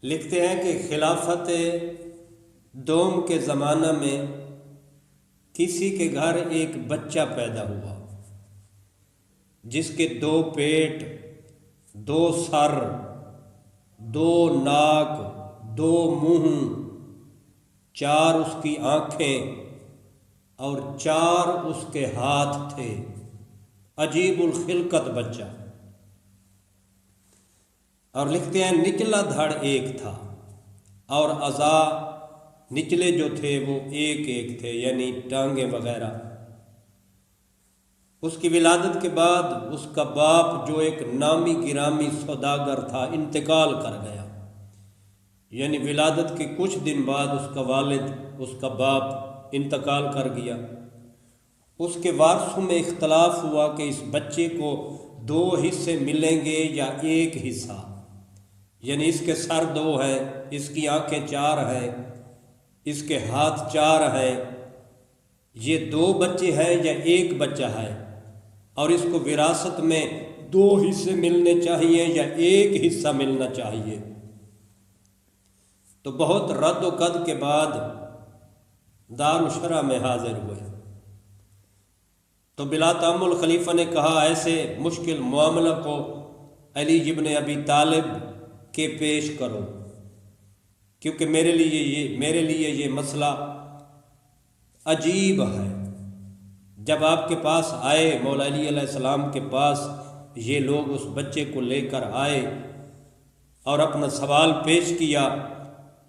لکھتے ہیں کہ خلافت دوم کے زمانہ میں کسی کے گھر ایک بچہ پیدا ہوا جس کے 2 پیٹ، 2 سر، 2 ناک، 2 منہ، 4 اس کی آنکھیں اور 4 اس کے ہاتھ تھے۔ عجیب الخلقت بچہ۔ اور لکھتے ہیں نچلا دھڑ ایک تھا اور اعضاء نچلے جو تھے وہ ایک ایک تھے، یعنی ٹانگیں وغیرہ۔ اس کی ولادت کے بعد اس کا باپ جو ایک نامی گرامی سوداگر تھا انتقال کر گیا، یعنی ولادت کے کچھ دن بعد اس کا والد، اس کا باپ انتقال کر گیا۔ اس کے وارثوں میں اختلاف ہوا کہ اس بچے کو 2 حصے ملیں گے یا ایک حصہ، یعنی اس کے سر 2 ہیں، اس کی آنکھیں 4 ہیں، اس کے ہاتھ 4 ہیں، یہ 2 بچے ہیں یا ایک بچہ ہے، اور اس کو وراثت میں 2 حصے ملنے چاہیے یا ایک حصہ ملنا چاہیے۔ تو بہت رد و قد کے بعد دارالشرح میں حاضر ہوئے تو بلا تأمل خلیفہ نے کہا ایسے مشکل معاملہ کو علی ابن ابی طالب کے پیش کرو، کیونکہ میرے لیے یہ مسئلہ عجیب ہے۔ جب آپ کے پاس آئے، مولا علی علیہ السلام کے پاس یہ لوگ اس بچے کو لے کر آئے اور اپنا سوال پیش کیا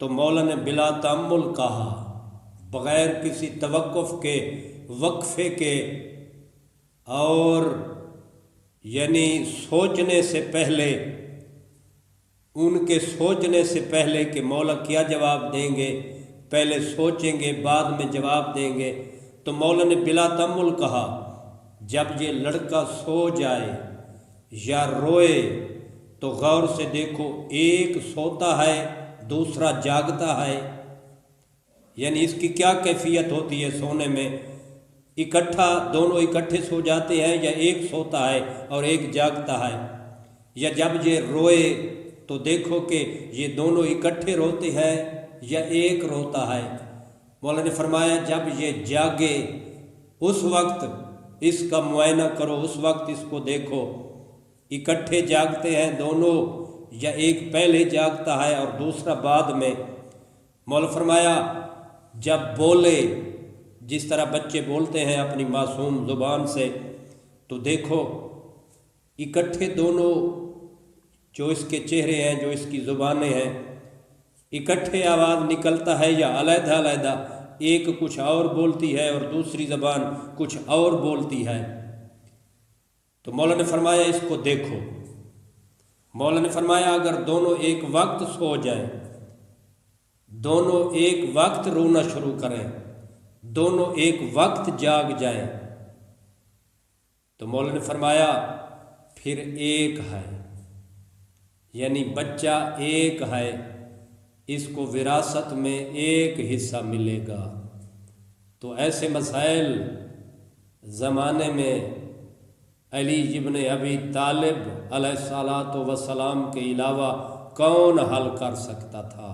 تو مولا نے بلا تأمل کہا، بغیر کسی توقف کے، وقفے کے، اور یعنی سوچنے سے پہلے، ان کے سوچنے سے پہلے کہ مولا کیا جواب دیں گے، پہلے سوچیں گے بعد میں جواب دیں گے، تو مولا نے بلا تأمل کہا جب یہ لڑکا سو جائے یا روئے تو غور سے دیکھو، ایک سوتا ہے دوسرا جاگتا ہے، یعنی اس کی کیا کیفیت ہوتی ہے سونے میں، دونوں اکٹھے سو جاتے ہیں یا ایک سوتا ہے اور ایک جاگتا ہے، یا جب یہ روئے تو دیکھو کہ یہ دونوں اکٹھے روتے ہیں یا ایک روتا ہے۔ مولا نے فرمایا جب یہ جاگے اس وقت اس کا معائنہ کرو، اس وقت اس کو دیکھو، اکٹھے جاگتے ہیں دونوں یا ایک پہلے جاگتا ہے اور دوسرا بعد میں۔ مولا فرمایا جب بولے، جس طرح بچے بولتے ہیں اپنی معصوم زبان سے، تو دیکھو اکٹھے دونوں جو اس کے چہرے ہیں، جو اس کی زبانیں ہیں، اکٹھے آواز نکلتا ہے یا علیحدہ علیحدہ، ایک کچھ اور بولتی ہے اور دوسری زبان کچھ اور بولتی ہے۔ تو مولا نے فرمایا اس کو دیکھو۔ مولا نے فرمایا اگر دونوں ایک وقت سو جائیں، دونوں ایک وقت رونا شروع کریں، دونوں ایک وقت جاگ جائیں، تو مولا نے فرمایا پھر ایک ہے، یعنی بچہ ایک ہے، اس کو وراثت میں ایک حصہ ملے گا۔ تو ایسے مسائل زمانے میں علی ابن ابی طالب علیہ الصلوۃ والسلام کے علاوہ کون حل کر سکتا تھا؟